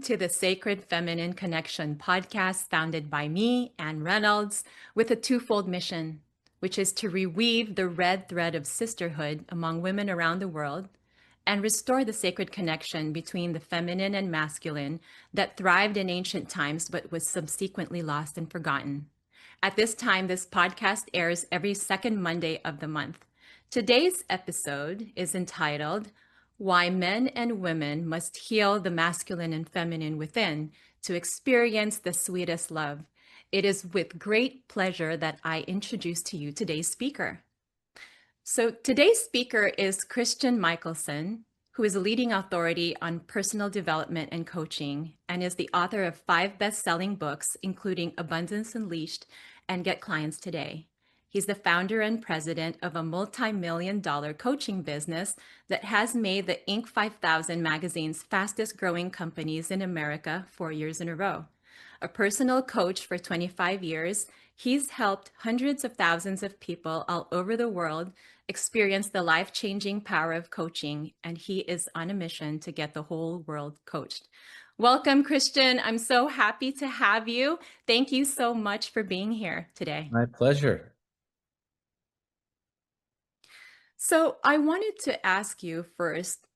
to the Sacred Feminine Connection podcast, founded by me, Anne Reynolds, with a twofold mission, which is to reweave the red thread of sisterhood among women around the world and restore the sacred connection between the feminine and masculine that thrived in ancient times but was subsequently lost and forgotten. At this time, this podcast airs every second Monday of the month. Today's episode is entitled Why Men and Women Must Heal the Masculine and Feminine Within to Experience the Sweetest Love. It is with great pleasure that I introduce to you today's speaker. So today's speaker is Christian Mickelsen, who is a leading authority on personal development and coaching and is the author of 5 best-selling books, including Abundance Unleashed and Get Clients Today. He's the founder and president of a multi-million-dollar coaching business that has made the Inc. 5000 magazine's fastest growing companies in America 4 years in a row. A personal coach for 25 years, he's helped hundreds of thousands of people all over the world experience the life-changing power of coaching, and he is on a mission to get the whole world coached. Welcome, Christian. I'm so happy to have you. Thank you so much for being here today. My pleasure. So I wanted to ask you first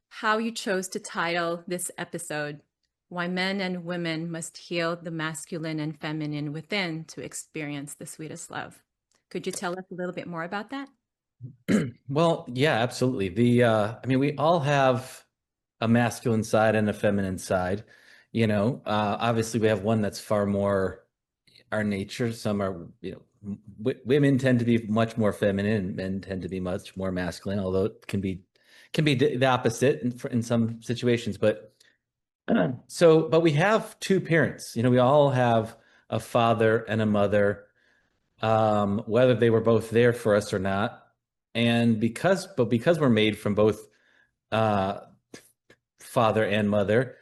how you chose to title this episode, Why Men and Women Must Heal the Masculine and Feminine Within to Experience the Sweetest Love. Could you tell us a little bit more about that? Well, yeah, absolutely. We all have a masculine side and a feminine side. Obviously we have one that's far more our nature. Some are, women tend to be much more feminine and men tend to be much more masculine, although it can be the opposite in some situations. But we have two parents. We all have a father and a mother, whether they were both there for us or not. And because we're made from both father and mother,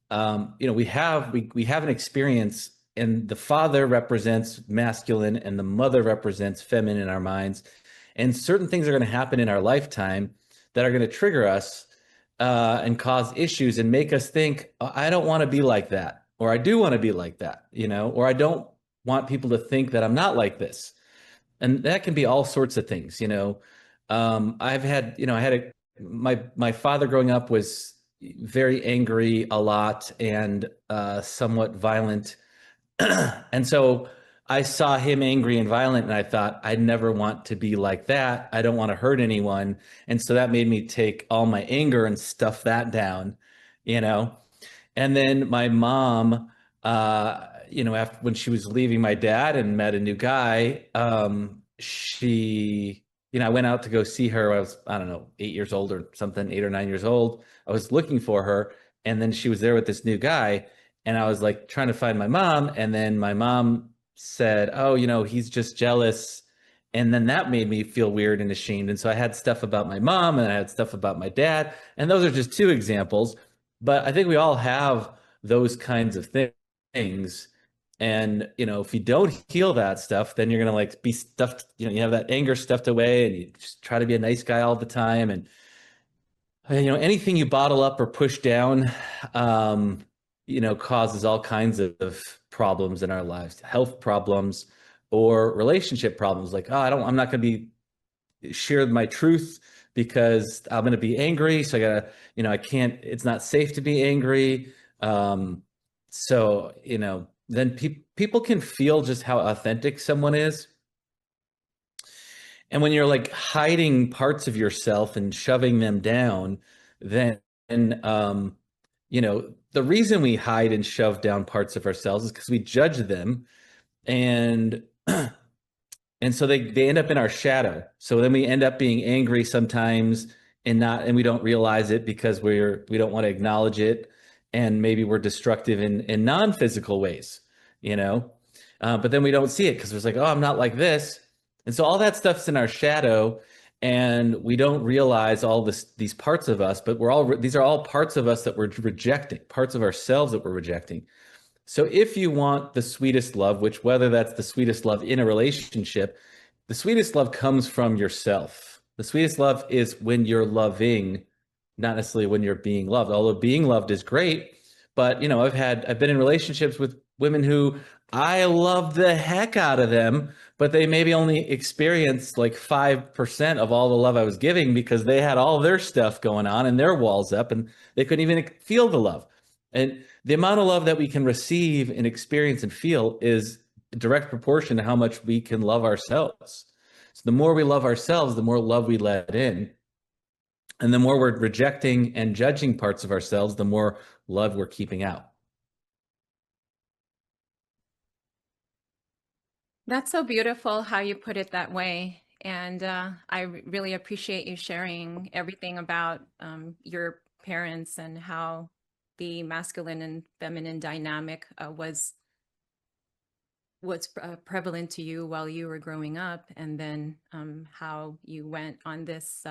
we have an experience, and the father represents masculine and the mother represents feminine in our minds. And certain things are going to happen in our lifetime that are going to trigger us and cause issues and make us think, oh, I don't want to be like that, or I do want to be like that, or I don't want people to think that I'm not like this. And that can be all sorts of things, my father growing up was very angry a lot and somewhat violent. And so I saw him angry and violent and I thought, I never want to be like that. I don't want to hurt anyone. And so that made me take all my anger and stuff that down, And then my mom, after when she was leaving my dad and met a new guy, I went out to go see her. I was, 8 years old or something, 8 or 9 years old. I was looking for her. And then she was there with this new guy. And I was like trying to find my mom. And then my mom said, oh, he's just jealous. And then that made me feel weird and ashamed. And so I had stuff about my mom and I had stuff about my dad. And those are just 2 examples. But I think we all have those kinds of things. And, if you don't heal that stuff, then you're going to be stuffed, you have that anger stuffed away and you just try to be a nice guy all the time. And, anything you bottle up or push down, causes all kinds of problems in our lives, health problems or relationship problems. Like, oh, I'm not going to share my truth because I'm going to be angry. So I gotta, it's not safe to be angry. Then people can feel just how authentic someone is. And when you're hiding parts of yourself and shoving them down, then, the reason we hide and shove down parts of ourselves is because we judge them. And so they end up in our shadow. So then we end up being angry sometimes and we don't realize it because we don't want to acknowledge it. And maybe we're destructive in non-physical ways, but then we don't see it because it's like, oh, I'm not like this. And so all that stuff's in our shadow and we don't realize all these parts of us, but these are all parts of us that we're rejecting, parts of ourselves that we're rejecting. So if you want the sweetest love, which whether that's the sweetest love in a relationship, the sweetest love comes from yourself. The sweetest love is when you're loving, not necessarily when you're being loved, although being loved is great, But, I've been in relationships with women who I love the heck out of them, but they maybe only experienced like 5% of all the love I was giving because they had all their stuff going on and their walls up and they couldn't even feel the love. And the amount of love that we can receive and experience and feel is a direct proportion to how much we can love ourselves. So the more we love ourselves, the more love we let in. And the more we're rejecting and judging parts of ourselves, the more love we're keeping out. That's so beautiful how you put it that way. And really appreciate you sharing everything about your parents and how the masculine and feminine dynamic was prevalent to you while you were growing up, and then how you went on this.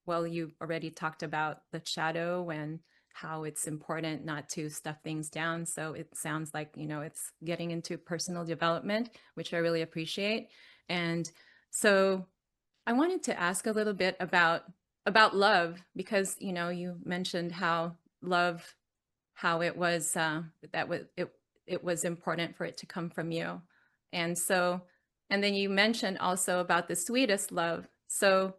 Well, you already talked about the shadow and how it's important not to stuff things down. So it sounds like, it's getting into personal development, which I really appreciate. And so I wanted to ask a little bit about love, because you mentioned how love, how it was that was it was important for it to come from you. And so, and then you mentioned also about the sweetest love. So,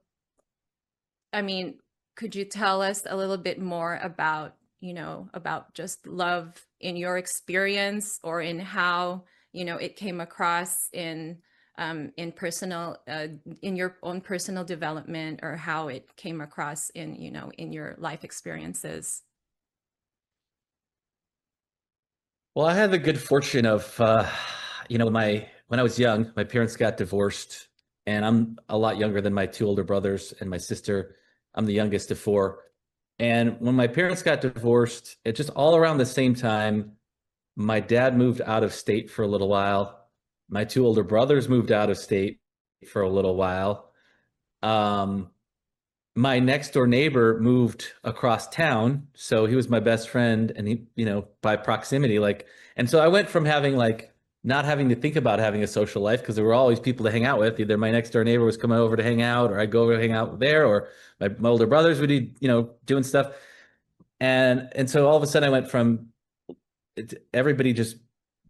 I mean, could you tell us a little bit more about, about just love in your experience, or in how, it came across in personal, in your own personal development, or how it came across in, in your life experiences? Well, I had the good fortune of, when I was young, my parents got divorced, and I'm a lot younger than my two older brothers and my sister. I'm the youngest of four. And when my parents got divorced, it just all around the same time, my dad moved out of state for a little while. My two older brothers moved out of state for a little while. Um, my next door neighbor moved across town, so he was my best friend, and he, by proximity, like, and so I went from having like not having to think about having a social life because there were always people to hang out with. Either my next door neighbor was coming over to hang out, or I'd go over to hang out there, or my older brothers would be, doing stuff. And so all of a sudden I went from everybody just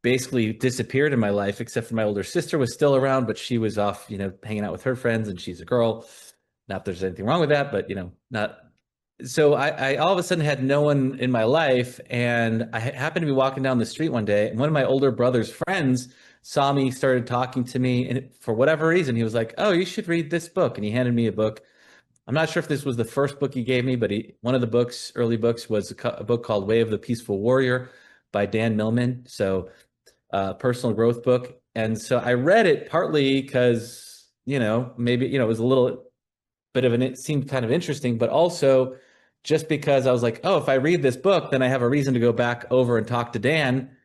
basically disappeared in my life, except for my older sister was still around, but she was off, hanging out with her friends, and she's a girl. Not that there's anything wrong with that, but not. So I all of a sudden had no one in my life, and I happened to be walking down the street one day, and one of my older brother's friends saw me, started talking to me, and for whatever reason, he was like, "Oh, you should read this book," and he handed me a book. I'm not sure if this was the first book he gave me, but one of the books, early books, was a book called Way of the Peaceful Warrior by Dan Millman. So, personal growth book. And so I read it partly because, maybe, it was a little bit of it seemed kind of interesting, but also just because I was like, oh, if I read this book, then I have a reason to go back over and talk to Dan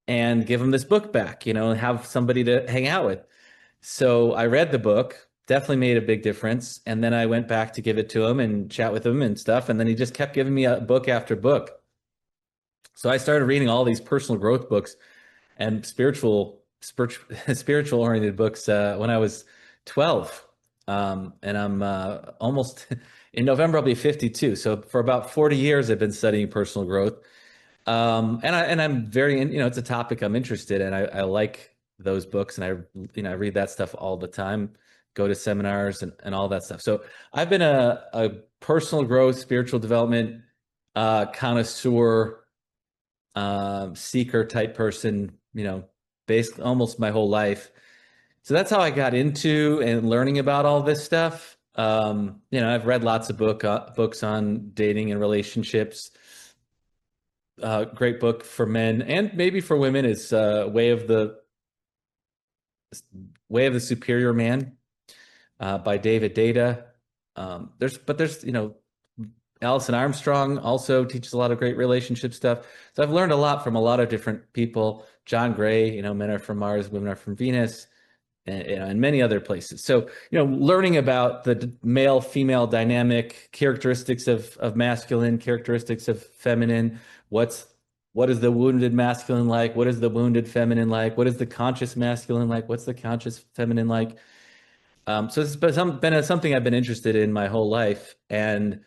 and give him this book back, and have somebody to hang out with. So I read the book, definitely made a big difference. And then I went back to give it to him and chat with him and stuff. And then he just kept giving me a book after book. So I started reading all these personal growth books and spiritual oriented books when I was 12. And I'm almost in November, I'll be 52. So for about 40 years, I've been studying personal growth. And I'm very, it's a topic I'm interested in. I like those books, and I read that stuff all the time, go to seminars and all that stuff. So I've been a personal growth, spiritual development connoisseur, seeker type person, basically almost my whole life. So that's how I got into and learning about all this stuff. I've read lots of books on dating and relationships. Great book for men and maybe for women is Way of the Superior Man by David Data. There's Allison Armstrong also teaches a lot of great relationship stuff. So I've learned a lot from a lot of different people. John Gray, Men Are From Mars, Women Are From Venus, and many other places. So, learning about the male female dynamic, characteristics of masculine, characteristics of feminine, what is the wounded masculine like? What is the wounded feminine like? What is the conscious masculine like? What's the conscious feminine like? So it's been something I've been interested in my whole life. And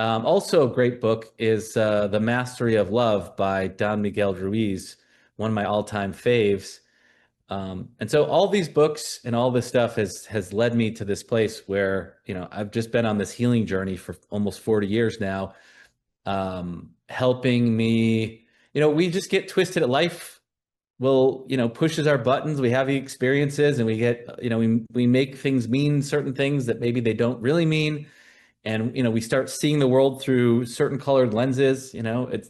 Also, a great book is The Mastery of Love by Don Miguel Ruiz, one of my all-time faves. And so all these books and all this stuff has led me to this place where, I've just been on this healing journey for almost 40 years now, helping me, we just get twisted at life. Will, pushes our buttons. We have the experiences and we get, we make things mean certain things that maybe they don't really mean. And, we start seeing the world through certain colored lenses. It's,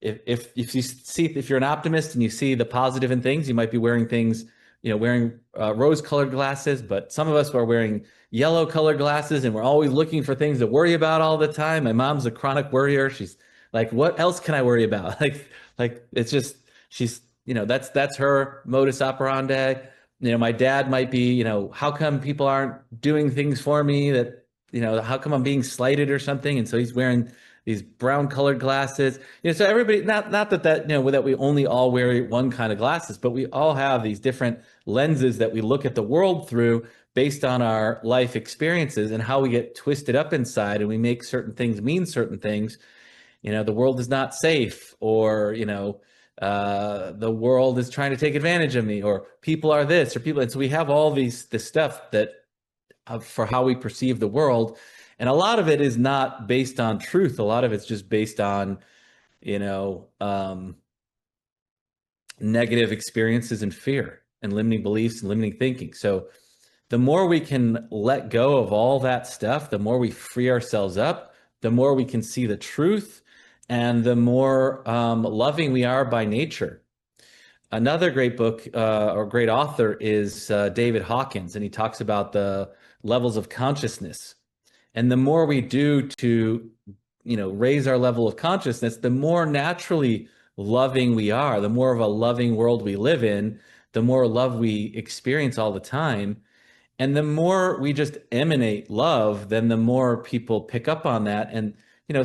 if you see, if you're an optimist and you see the positive in things, you might be wearing things, wearing rose-colored glasses, but some of us are wearing yellow-colored glasses, and we're always looking for things to worry about all the time. My mom's a chronic worrier. She's like, what else can I worry about? Like it's just she's, that's her modus operandi. My dad might be, how come people aren't doing things for me that, how come I'm being slighted or something? And so he's wearing these brown colored glasses. So everybody, not that that we only all wear one kind of glasses, but we all have these different lenses that we look at the world through based on our life experiences and how we get twisted up inside, and we make certain things mean certain things. The world is not safe, or the world is trying to take advantage of me, or people are this, or people. And so we have all this stuff that for how we perceive the world. And a lot of it is not based on truth. A lot of it's just based on, negative experiences and fear and limiting beliefs and limiting thinking. So the more we can let go of all that stuff, the more we free ourselves up, the more we can see the truth, and the more loving we are by nature. Another great book or great author is David Hawkins, and he talks about the levels of consciousness. And the more we do to, raise our level of consciousness, the more naturally loving we are, the more of a loving world we live in, the more love we experience all the time. And the more we just emanate love, then the more people pick up on that. And,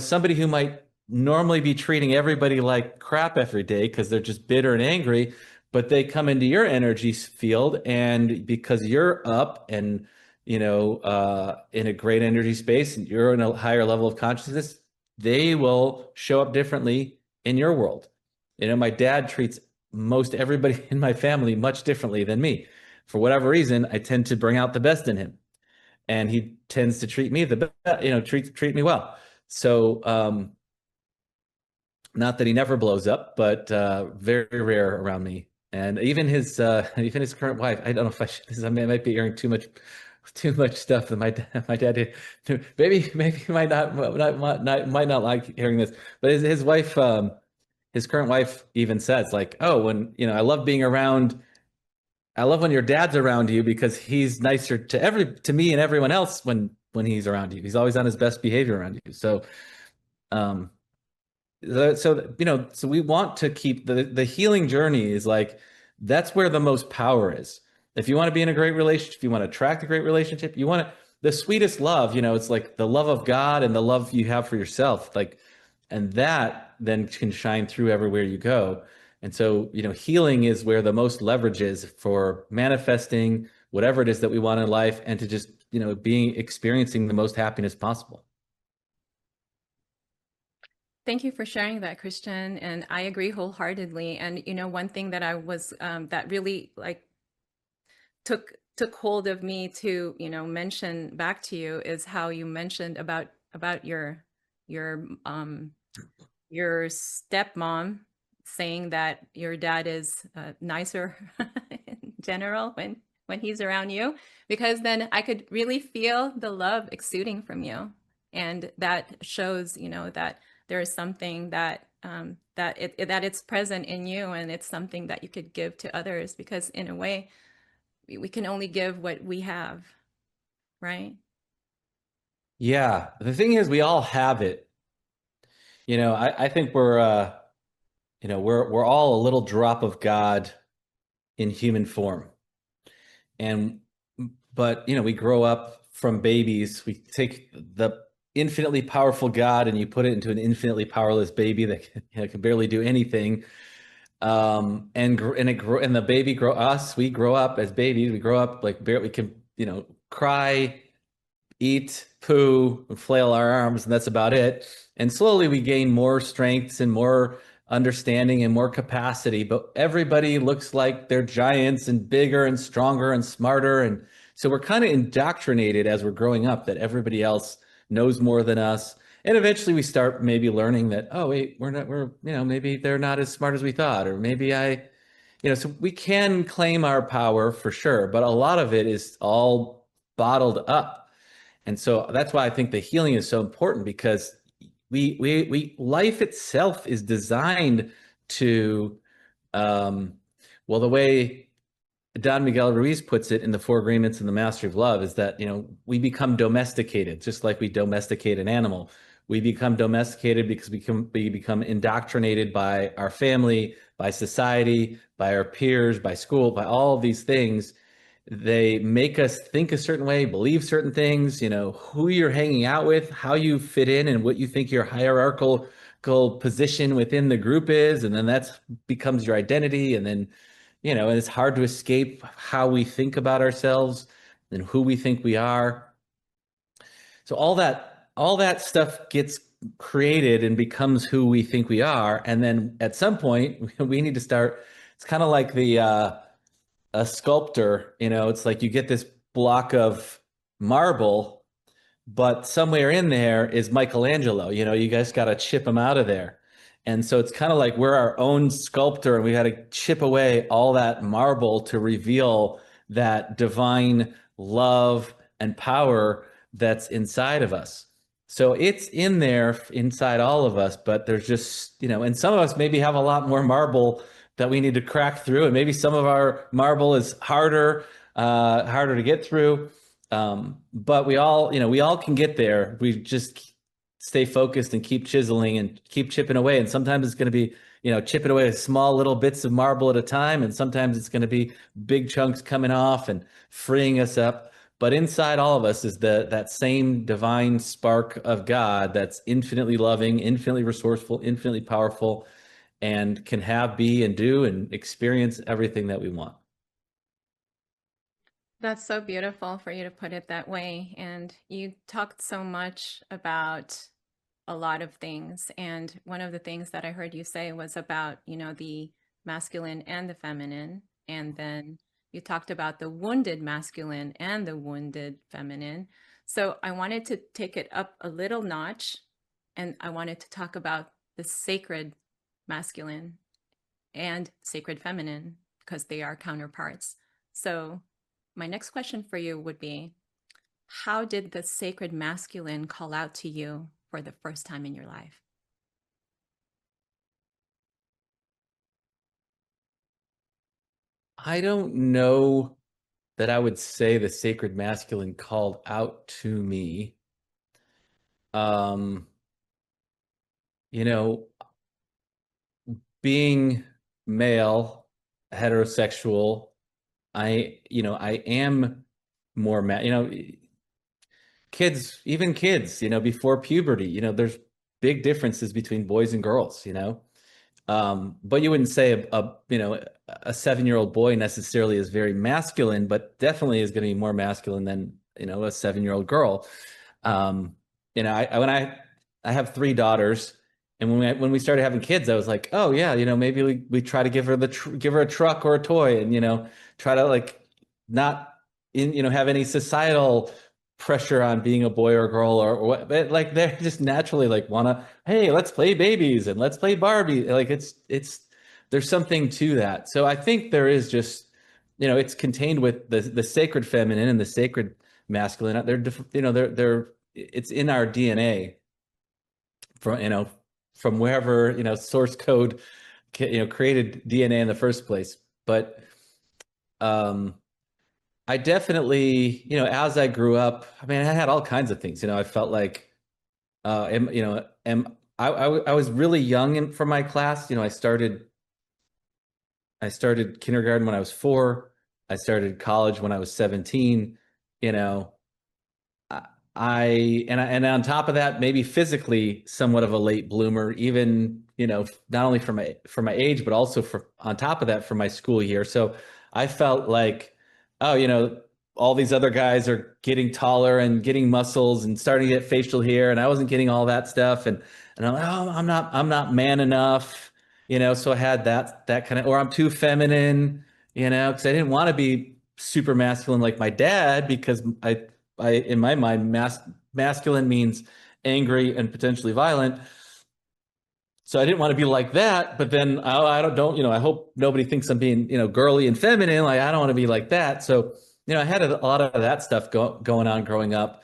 somebody who might normally be treating everybody like crap every day because they're just bitter and angry, but they come into your energy field, and because you're up and, in a great energy space and you're in a higher level of consciousness, they will show up differently in your world. My dad treats most everybody in my family much differently than me. For whatever reason, I tend to bring out the best in him, and he tends to treat me the best, treat me well. So, not that he never blows up, but very rare around me. And even his current wife, I don't know if I might be hearing too much stuff that my dad did. Maybe he might not like hearing this, but his wife, his current wife even says like, oh, when, I love when your dad's around you because he's nicer to me and everyone else when he's around you. He's always on his best behavior around you. So, um, so we want to keep the healing journey is like, that's where the most power is. If you want to be in a great relationship, if you want to attract a great relationship, you want the sweetest love, it's like the love of God and the love you have for yourself. Like, and that then can shine through everywhere you go. And so, healing is where the most leverage is for manifesting whatever it is that we want in life, and to just, experiencing the most happiness possible. Thank you for sharing that, Christian. And I agree wholeheartedly. And, one thing that I was, that really like took hold of me to, mention back to you is how you mentioned about your your stepmom saying that your dad is nicer in general when he's around you, because then I could really feel the love exuding from you, and that shows, that there is something that that it's present in you, and it's something that you could give to others, because in a way we can only give what we have, right? Yeah. The thing is, we all have it. I think we're all a little drop of God in human form. And, but, we grow up from babies. We take the infinitely powerful God and you put it into an infinitely powerless baby that can barely do anything. And the baby we grow up as babies. We grow up like barely, we can, cry eat, poo, and flail our arms, and that's about it. And slowly we gain more strengths and more understanding and more capacity. But everybody looks like they're giants and bigger and stronger and smarter. And so we're kind of indoctrinated as we're growing up that everybody else knows more than us. And eventually we start maybe learning that, oh, wait, maybe they're not as smart as we thought, or maybe so we can claim our power for sure, but a lot of it is all bottled up. And so that's why I think the healing is so important, because life itself is designed to, um, well, the way Don Miguel Ruiz puts it in the Four Agreements and the Mastery of Love is that, we become domesticated, just like we domesticate an animal. We become domesticated because we become indoctrinated by our family, by society, by our peers, by school, by all of these things. They make us think a certain way, believe certain things, who you're hanging out with, how you fit in, and what you think your hierarchical position within the group is. And then that becomes your identity. And then, and it's hard to escape how we think about ourselves and who we think we are. So all that stuff gets created and becomes who we think we are. And then at some point we need to start. It's kind of like a sculptor, it's like you get this block of marble, but somewhere in there is Michelangelo. You guys got to chip him out of there. And so it's kind of like we're our own sculptor, and we got to chip away all that marble to reveal that divine love and power that's inside of us. So it's in there inside all of us, but there's just, and some of us maybe have a lot more marble that we need to crack through. And maybe some of our marble is harder to get through. But we all can get there. We just stay focused and keep chiseling and keep chipping away. And sometimes it's going to be, chipping away small little bits of marble at a time. And sometimes it's going to be big chunks coming off and freeing us up. But inside all of us is that same divine spark of God that's infinitely loving, infinitely resourceful, infinitely powerful, and can have, be, and do, and experience everything that we want. That's so beautiful for you to put it that way. And you talked so much about a lot of things. And one of the things that I heard you say was about, the masculine and the feminine. And then you talked about the wounded masculine and the wounded feminine. So I wanted to take it up a little notch, and I wanted to talk about the sacred masculine and sacred feminine, because they are counterparts. So my next question for you would be, how did the sacred masculine call out to you for the first time in your life? I don't know that I would say the sacred masculine called out to me. Um, you know, being male, heterosexual, I am more even kids, before puberty, there's big differences between boys and girls, but you wouldn't say a 7-year-old boy necessarily is very masculine, but definitely is going to be more masculine than, a 7-year-old girl. Um, I have 3 daughters, and when we started having kids, I was like, oh yeah, maybe we try to give her give her a truck or a toy, and try to like not have any societal pressure on being a boy or girl or what, but like they're just naturally like wanna, hey, let's play babies and let's play Barbie. Like it's there's something to that. So I think there is just, it's contained with the sacred feminine and the sacred masculine. They're it's in our DNA from wherever, source code, created DNA in the first place. But I definitely, as I grew up, I mean, I had all kinds of things. I felt like, I was really young for my class. I started kindergarten when I was 4. I started college when I was 17. You know, and on top of that, maybe physically somewhat of a late bloomer, even, not only for my age, but also on top of that for my school year. So I felt like, oh, all these other guys are getting taller and getting muscles and starting to get facial hair, and I wasn't getting all that stuff. And I'm like, oh, I'm not man enough, So I had that kind of, or I'm too feminine, because I didn't want to be super masculine like my dad, because I in my mind, masculine means angry and potentially violent. So I didn't want to be like that, but then I don't, I hope nobody thinks I'm being, girly and feminine. Like I don't want to be like that. So, I had a lot of that stuff going on growing up.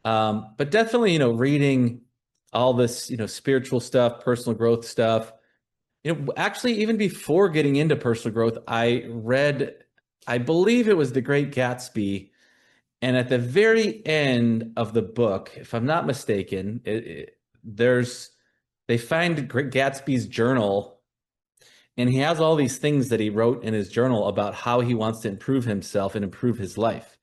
But definitely, reading all this, spiritual stuff, personal growth stuff. Actually, even before getting into personal growth, I believe it was The Great Gatsby. And at the very end of the book, if I'm not mistaken, they find Gatsby's journal, and he has all these things that he wrote in his journal about how he wants to improve himself and improve his life.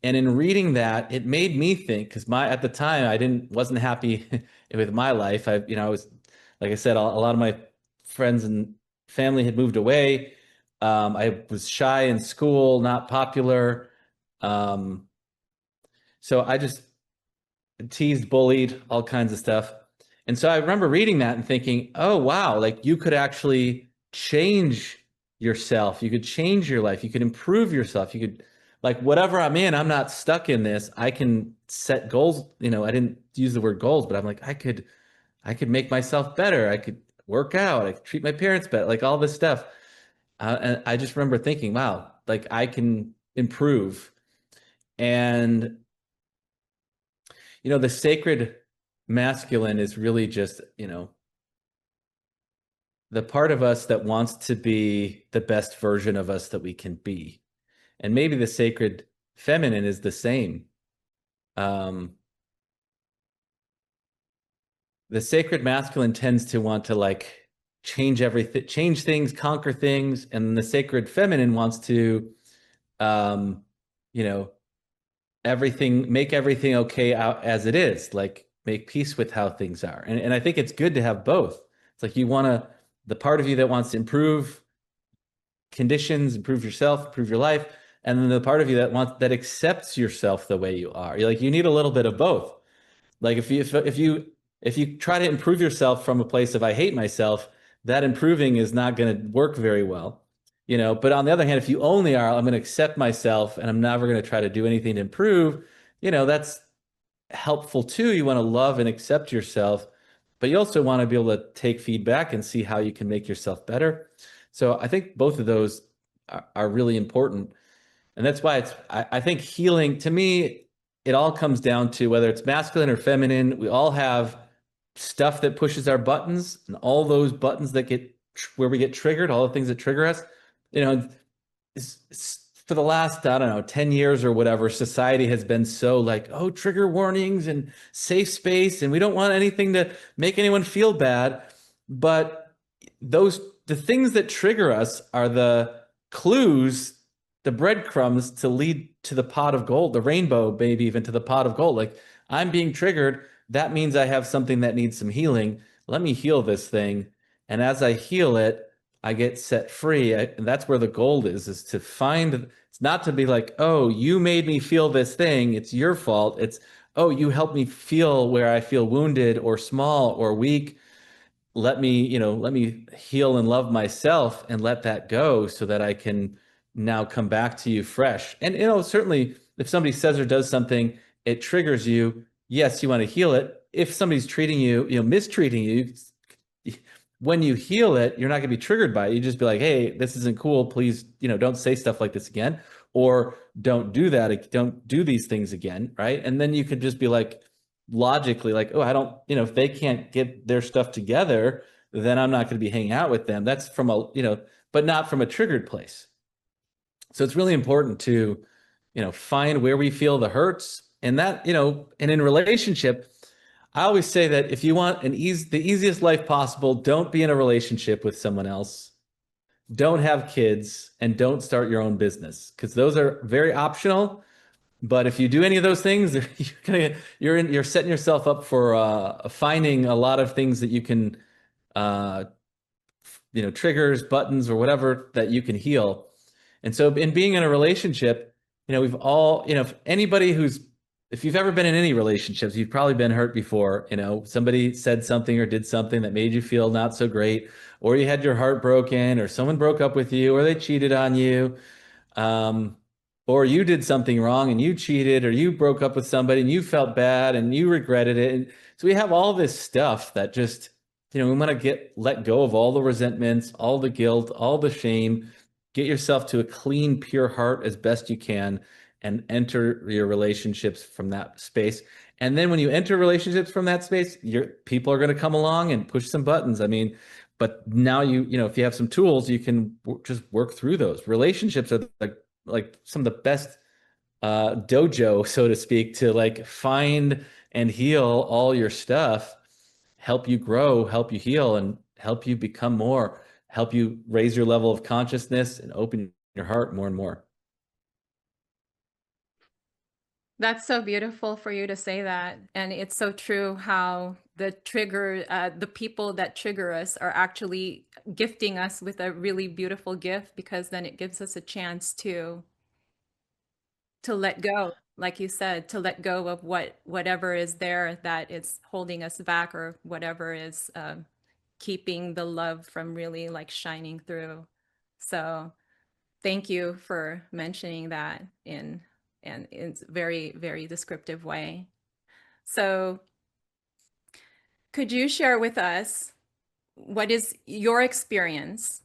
And in reading that, it made me think, because at the time wasn't happy with my life. I was, like I said, a lot of my friends and family had moved away. I was shy in school, not popular. Um, so I just teased, bullied, all kinds of stuff. And so I remember reading that and thinking, oh, wow, like you could actually change yourself. You could change your life. You could improve yourself. You could, like, whatever I'm in, I'm not stuck in this. I can set goals. I didn't use the word goals, but I'm like, I could make myself better. I could work out. I could treat my parents better, like all this stuff. And I just remember thinking, wow, like I can improve. And the sacred masculine is really just, the part of us that wants to be the best version of us that we can be. And maybe the sacred feminine is the same. The sacred masculine tends to want to like change everything, change things, conquer things. And the sacred feminine wants to, you know, make everything okay out as it is, like make peace with how things are. And I think it's good to have both. It's like the part of you that wants to improve conditions, improve yourself, improve your life, and then the part of you that accepts yourself the way you are. You need a little bit of both. Like if you try to improve yourself from a place of I hate myself, that improving is not going to work very well. But on the other hand, if you only are, I'm going to accept myself and I'm never going to try to do anything to improve, that's helpful too. You want to love and accept yourself, but you also want to be able to take feedback and see how you can make yourself better. So I think both of those are really important. And that's why I think healing, to me, it all comes down to whether it's masculine or feminine. We all have stuff that pushes our buttons, and all those buttons where we get triggered, all the things that trigger us, for the last, I don't know, 10 years or whatever, society has been so like, oh, trigger warnings and safe space, and we don't want anything to make anyone feel bad. But the things that trigger us are the clues, the breadcrumbs to lead to the pot of gold, the rainbow, maybe even to the pot of gold. Like, I'm being triggered. That means I have something that needs some healing. Let me heal this thing. And as I heal it, I get set free. And that's where the gold is to find, it's not to be like, oh, you made me feel this thing. It's your fault. It's, oh, you helped me feel where I feel wounded or small or weak. Let me heal and love myself and let that go so that I can now come back to you fresh. And, certainly if somebody says or does something, it triggers you. Yes, you want to heal it. If somebody's treating you, mistreating you, when you heal it, you're not going to be triggered by it. You just be like, hey, this isn't cool. Please, don't say stuff like this again, or don't do that. Don't do these things again. Right. And then you could just be like, logically, like, oh, I don't, if they can't get their stuff together, then I'm not going to be hanging out with them. That's from but not from a triggered place. So it's really important to, find where we feel the hurts, and that, and in relationship, I always say that if you want the easiest life possible, don't be in a relationship with someone else. Don't have kids, and don't start your own business, because those are very optional. But if you do any of those things, you're setting yourself up for finding a lot of things that you can, triggers, buttons, or whatever that you can heal. And so in being in a relationship, we've all, if anybody if you've ever been in any relationships, you've probably been hurt before. Somebody said something or did something that made you feel not so great, or you had your heart broken, or someone broke up with you, or they cheated on you, um, or you did something wrong and you cheated, or you broke up with somebody and you felt bad and you regretted it. And so we have all this stuff that just, we want to let go of all the resentments, all the guilt, all the shame, get yourself to a clean, pure heart as best you can, and enter your relationships from that space. And then when you enter relationships from that space, your people are going to come along and push some buttons. I mean, but now if you have some tools, you can just work through those. Relationships are like some of the best dojo, so to speak, to like find and heal all your stuff, help you grow, help you heal, and help you become more, help you raise your level of consciousness and open your heart more and more. That's so beautiful for you to say that. And it's so true how the people that trigger us are actually gifting us with a really beautiful gift, because then it gives us a chance to let go, like you said, to let go of whatever is there that is holding us back, or whatever is keeping the love from really like shining through. So thank you for mentioning that in very, very descriptive way. So could you share with us what is your experience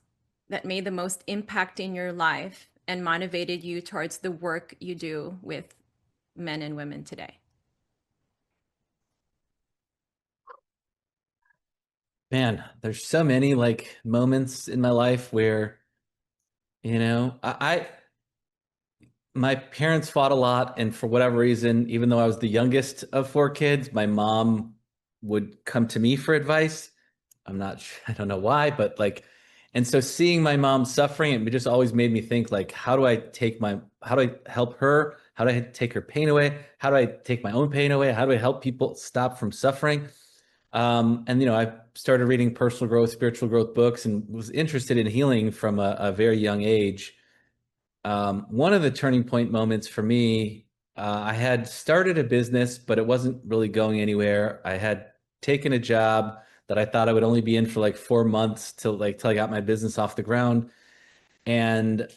that made the most impact in your life and motivated you towards the work you do with men and women today? Man, there's so many like moments in my life where, my parents fought a lot, and for whatever reason, even though I was the youngest of four kids, my mom would come to me for advice. I don't know why, but like, and so seeing my mom suffering, it just always made me think like, how do I help her? How do I take her pain away? How do I take my own pain away? How do I help people stop from suffering? And I started reading personal growth, spiritual growth books, and was interested in healing from a very young age. One of the turning point moments for me, I had started a business, but it wasn't really going anywhere. I had taken a job that I thought I would only be in for like 4 months till I got my business off the ground. And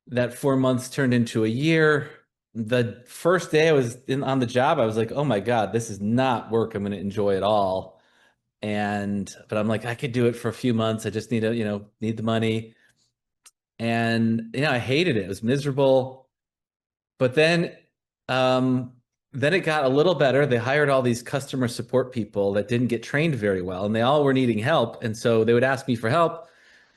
that 4 months turned into a year. The first day I was on the job, I was like, oh my God, this is not work I'm going to enjoy at all. But I'm like, I could do it for a few months. I just need the money. And I hated it. It was miserable. But then it got a little better. They hired all these customer support people that didn't get trained very well, and they all were needing help. And so they would ask me for help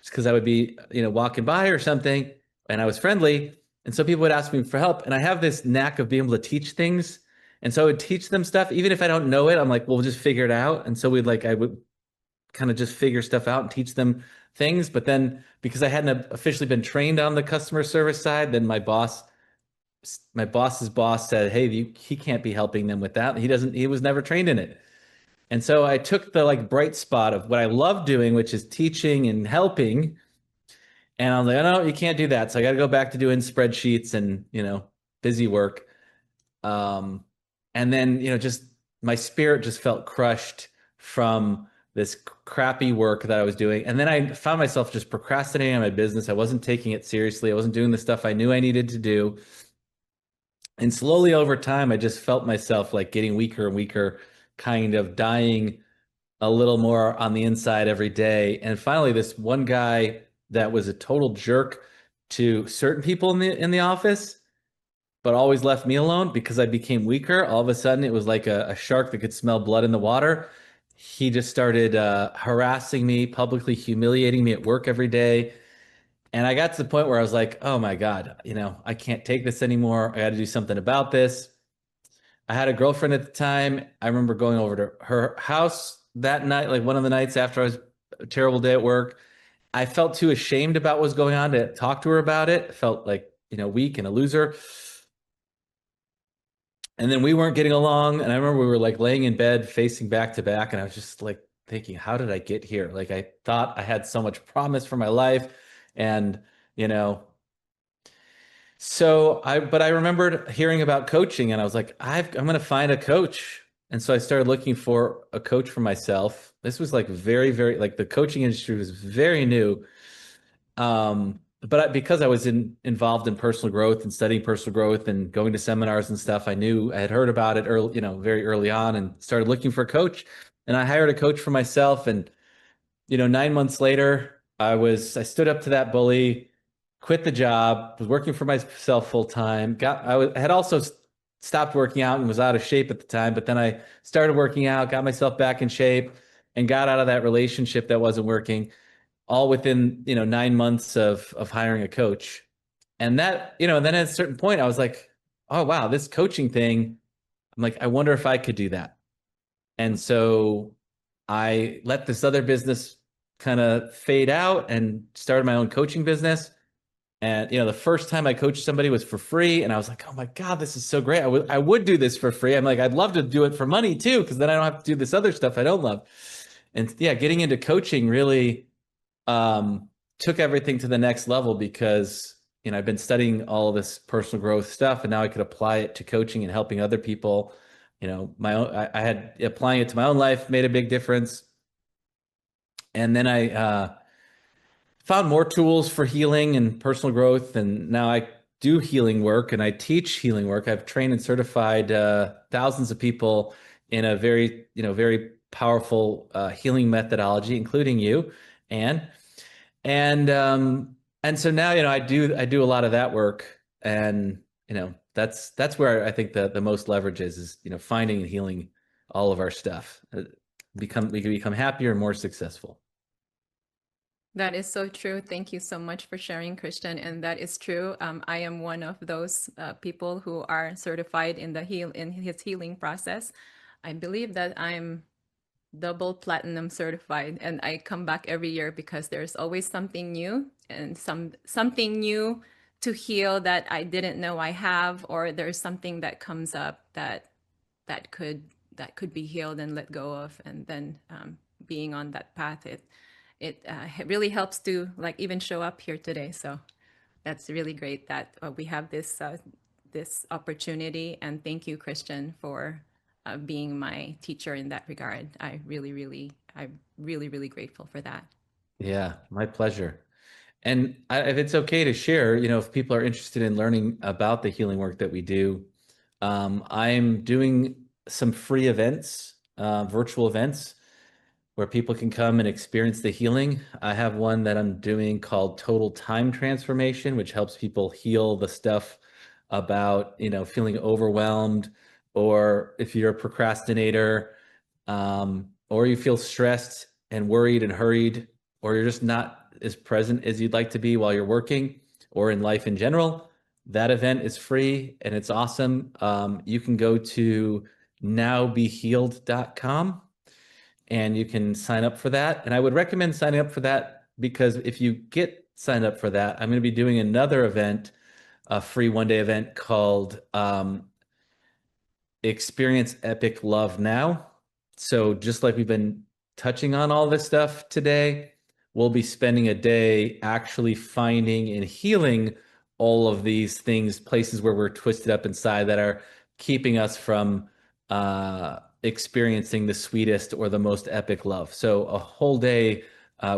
just because I would be, walking by or something, and I was friendly. And so people would ask me for help, and I have this knack of being able to teach things. And so I would teach them stuff, even if I don't know it. I'm like, well, we'll just figure it out. And so I would kind of just figure stuff out and teach them things. But then because I hadn't officially been trained on the customer service side, then my boss's boss said, "Hey, he can't be helping them with that. He was never trained in it." And so I took the like bright spot of what I love doing, which is teaching and helping. And I was like, "Oh, no, you can't do that." So I got to go back to doing spreadsheets and, busy work. Um, and then, just my spirit just felt crushed from this crappy work that I was doing. And then I found myself just procrastinating on my business. I wasn't taking it seriously. I wasn't doing the stuff I knew I needed to do. And slowly over time, I just felt myself like getting weaker and weaker, kind of dying a little more on the inside every day. And finally, this one guy that was a total jerk to certain people in the office, but always left me alone because I became weaker. All of a sudden, it was like a shark that could smell blood in the water. He just started harassing me, publicly humiliating me at work every day. And I got to the point where I was like, oh my God, I can't take this anymore. I got to do something about this. I had a girlfriend at the time. I remember going over to her house that night, like one of the nights after I was a terrible day at work. I felt too ashamed about what was going on to talk to her about it. I felt like, weak and a loser. And then we weren't getting along. And I remember we were like laying in bed facing back to back. And I was just like thinking, how did I get here? Like I thought I had so much promise for my life. And, you know, But I remembered hearing about coaching and I was like, I'm going to find a coach. And so I started looking for a coach for myself. This was like like the coaching industry was very new. Because I was involved in personal growth and studying personal growth and going to seminars and stuff, I had heard about it early, very early on and started looking for a coach. And I hired a coach for myself. And 9 months later, I stood up to that bully, quit the job, was working for myself full time. I had also stopped working out and was out of shape at the time, but then I started working out, got myself back in shape, and got out of that relationship that wasn't working, all within 9 months of hiring a coach. And then at a certain point, I was like, oh wow, this coaching thing. I'm like, I wonder if I could do that. And so I let this other business kind of fade out and started my own coaching business. And the first time I coached somebody was for free, and I was like, "Oh my God, this is so great! I would do this for free." I'm like, "I'd love to do it for money too, because then I don't have to do this other stuff I don't love." And yeah, getting into coaching really took everything to the next level because I've been studying all of this personal growth stuff, and now I could apply it to coaching and helping other people. My own, I had applying it to my own life made a big difference, and then I found more tools for healing and personal growth, and now I do healing work and I teach healing work. I've trained and certified thousands of people in a very powerful healing methodology, including you, Anne. And so now I do a lot of that work, and that's where I think the most leverage is finding and healing all of our stuff. We can become happier and more successful. That is so true. Thank you so much for sharing, Christian. And that is true. I am one of those people who are certified in in his healing process. I believe that I'm double platinum certified, and I come back every year because there's always something new and something new to heal that I didn't know I have, or there's something that comes up that could that could be healed and let go of, and then being on that path, it really helps to like even show up here today. So that's really great that we have this opportunity, and thank you, Christian, for being my teacher in that regard. I'm really grateful for that. Yeah, my pleasure. And if it's okay to share, if people are interested in learning about the healing work that we do, I'm doing some free events, virtual events, where people can come and experience the healing. I have one that I'm doing called Total Time Transformation, which helps people heal the stuff about, feeling overwhelmed, or if you're a procrastinator, or you feel stressed and worried and hurried, or you're just not as present as you'd like to be while you're working or in life in general. That event is free and it's awesome. You can go to nowbehealed.com and you can sign up for that. And I would recommend signing up for that because if you get signed up for that, I'm going to be doing another event, a free 1 day event called Experience Epic Love Now. So just like we've been touching on all this stuff today, we'll be spending a day actually finding and healing all of these things, places where we're twisted up inside that are keeping us from experiencing the sweetest or the most epic love. So a whole day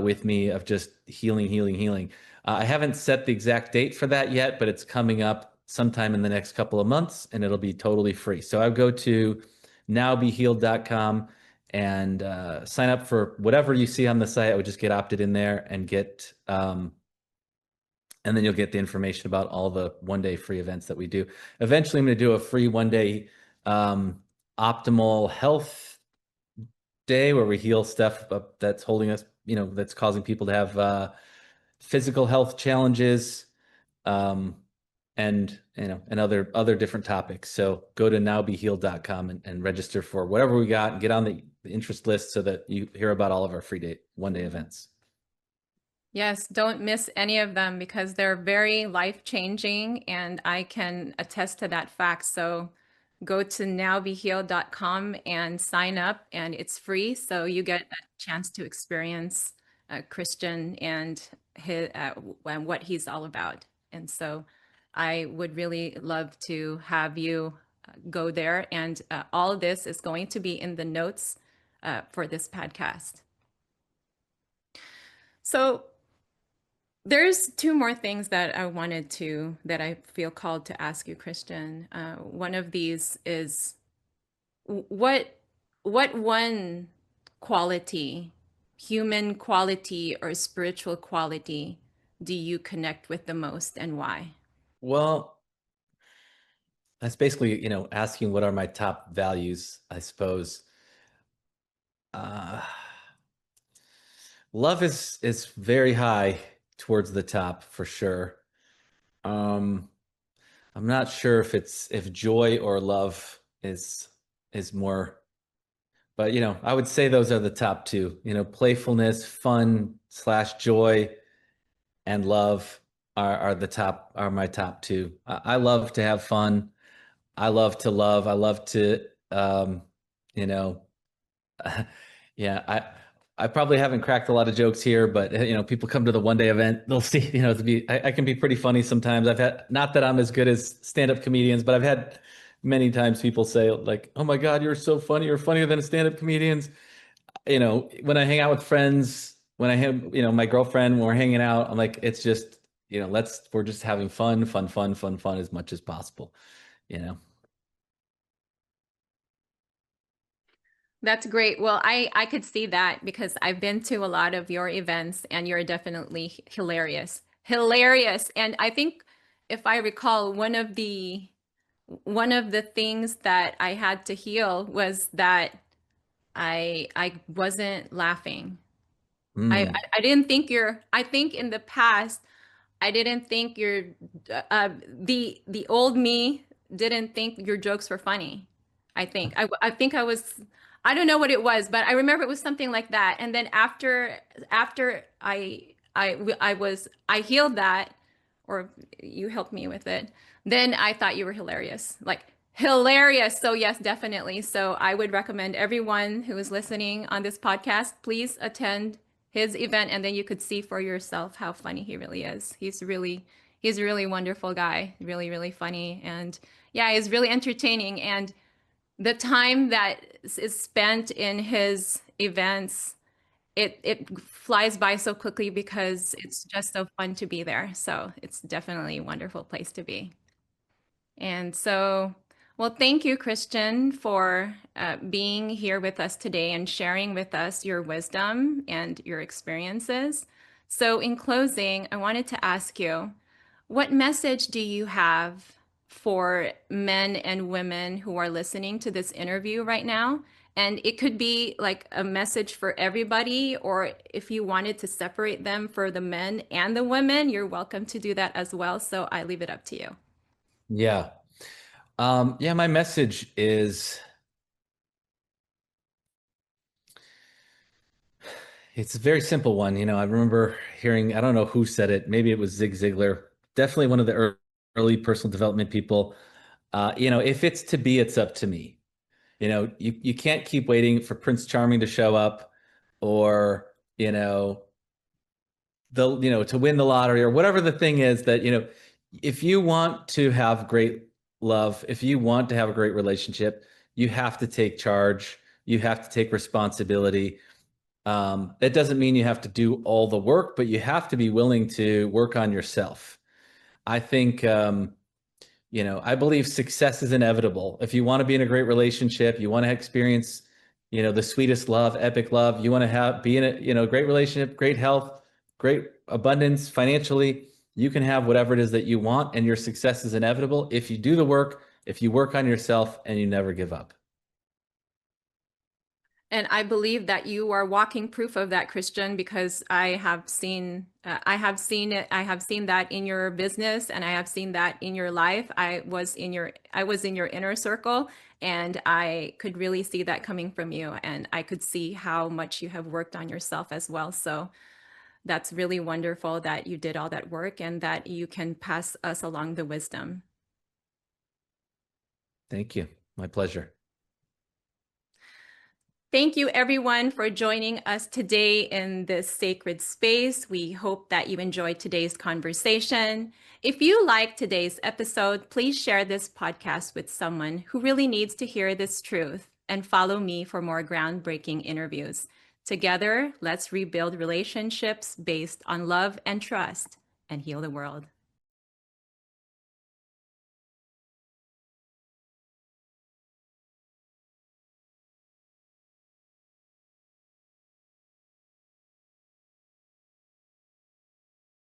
with me of just healing, healing, healing. I haven't set the exact date for that yet, but it's coming up sometime in the next couple of months and it'll be totally free. So I go to nowbehealed.com and sign up for whatever you see on the site. I would just get opted in there and and then you'll get the information about all the 1 day free events that we do. Eventually, I'm going to do a free 1 day optimal health day where we heal stuff that's holding us, that's causing people to have physical health challenges. Um, and other different topics. So go to nowbehealed.com and register for whatever we got and get on the interest list so that you hear about all of our free 1 day events. Yes, don't miss any of them because they're very life-changing, and I can attest to that fact. So go to nowbehealed.com and sign up, and it's free. So you get a chance to experience Christian and and what he's all about. And so I would really love to have you go there. And all of this is going to be in the notes for this podcast. So there's two more things that that I feel called to ask you, Christian. One of these is what, what one quality, human quality or spiritual quality, do you connect with the most and why? Well, that's basically, asking what are my top values, I suppose. Uh, Love is very high towards the top for sure. Um, I'm not sure if joy or love is more, but I would say those are the top two. Playfulness, fun slash joy, and love are my top two. I love to have fun. I love to love. I love to you know yeah, I probably haven't cracked a lot of jokes here, but people come to the one day event, they'll see, I can be pretty funny sometimes. I've had, not that I'm as good as stand-up comedians, but I've had many times people say like, "Oh my God, you're so funny. You're funnier than stand-up comedians." When I hang out with friends, when I have, my girlfriend, when we're hanging out, I'm like, it's just, we're just having fun, fun, fun, fun, fun as much as possible, you know. That's great. Well, I could see that because I've been to a lot of your events and you're definitely hilarious. Hilarious. And I think if I recall, one of the things that I had to heal was that I wasn't laughing. Mm. I didn't think I think in the past I didn't think the old me didn't think your jokes were funny. I think I don't know what it was, but I remember it was something like that. And then after I healed that, or you helped me with it, then I thought you were hilarious. Like hilarious. So yes, definitely. So I would recommend everyone who is listening on this podcast, please attend his event and then you could see for yourself how funny he really is. He's a really wonderful guy, really, really funny. And yeah, he's really entertaining. And the time that is spent in his events, it flies by so quickly because it's just so fun to be there. So it's definitely a wonderful place to be. And so, well, thank you, Christian, for being here with us today and sharing with us your wisdom and your experiences. So, in closing, I wanted to ask you, what message do you have for men and women who are listening to this interview right now? And it could be like a message for everybody, or if you wanted to separate them for the men and the women, you're welcome to do that as well. So, I leave it up to you. Yeah. Yeah, my message is it's a very simple one. I remember hearing, I don't know who said it, maybe it was Zig Ziglar, definitely one of the early personal development people. If it's to be, it's up to me. You can't keep waiting for Prince Charming to show up or, to win the lottery or whatever the thing is that, if you want to have great love, if you want to have a great relationship, you have to take charge. You have to take responsibility. That doesn't mean you have to do all the work, but you have to be willing to work on yourself. I think, I believe success is inevitable. If you want to be in a great relationship, you want to experience, the sweetest love, epic love, you want to be in a, great relationship, great health, great abundance financially, you can have whatever it is that you want, and your success is inevitable if you do the work, if you work on yourself and you never give up. And I believe that you are walking proof of that, Christian, because I have seen it. I have seen that in your business, and I have seen that in your life. I was in your inner circle, and I could really see that coming from you, and I could see how much you have worked on yourself as well. So that's really wonderful that you did all that work and that you can pass us along the wisdom. Thank you. My pleasure. Thank you, everyone, for joining us today in this sacred space. We hope that you enjoyed today's conversation. If you liked today's episode, please share this podcast with someone who really needs to hear this truth and follow me for more groundbreaking interviews. Together, let's rebuild relationships based on love and trust and heal the world.